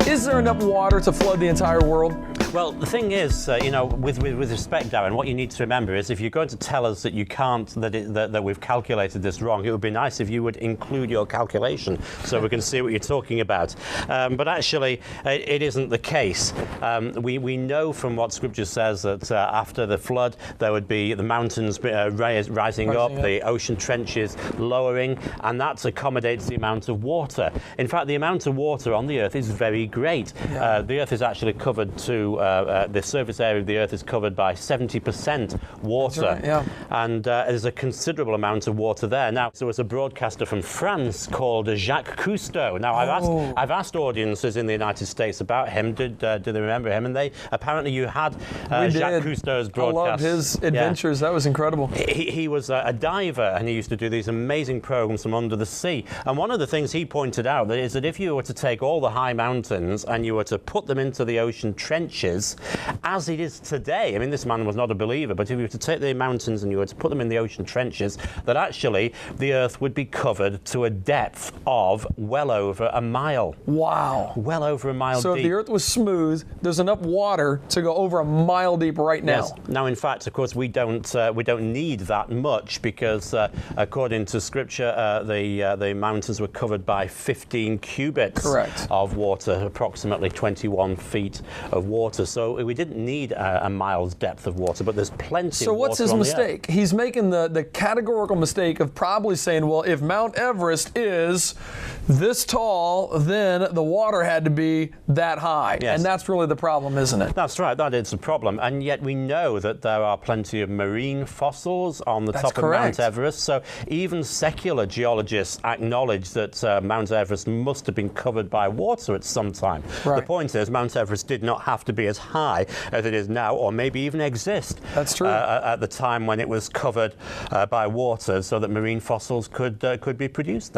Is there enough water to flood the entire world? Well, the thing is, you know, with respect, Darren, what you need to remember is if you're going to tell us that you can't, that we've calculated this wrong, it would be nice if you would include your calculation so we can see what you're talking about. But actually, it isn't the case. We know from what Scripture says that after the flood, there would be the mountains rising up, the ocean trenches lowering, and that accommodates the amount of water. In fact, the amount of water on the Earth is very great. Yeah. The Earth is actually covered to the surface area of the Earth is covered by 70% water. That's right, yeah. And there's a considerable amount of water there. Now, there was a broadcaster from France called Jacques Cousteau. Now, I've asked audiences in the United States about him. Do they remember him? And they apparently you had Jacques Cousteau's broadcast. I loved his adventures. Yeah. That was incredible. He was a diver, and he used to do these amazing programs from under the sea. And one of the things he pointed out is that if you were to take all the high mountains and you were to put them into the ocean trenches, as it is today, I mean, this man was not a believer, but if you were to take the mountains and you were to put them in the ocean trenches, that actually the Earth would be covered to a depth of well over a mile. Wow. Well over a mile So deep. if the Earth was smooth, there's enough water to go over a mile deep right now. Yes. Now, in fact, of course, we don't need that much because, according to Scripture, the mountains were covered by 15 cubits of water, approximately 21 feet of water. So we didn't need a mile's depth of water, but there's plenty of water. So what's his mistake? He's making the categorical mistake of probably saying, well, if Mount Everest is this tall, then the water had to be that high. Yes. And that's really the problem, isn't it? That's right, that is the problem. And yet we know that there are plenty of marine fossils on the top of Mount Everest. So even secular geologists acknowledge that Mount Everest must have been covered by water at some time. Right. The point is, Mount Everest did not have to be as high as it is now, or maybe even exist. That's true. At the time when it was covered by water, so that marine fossils could be produced there.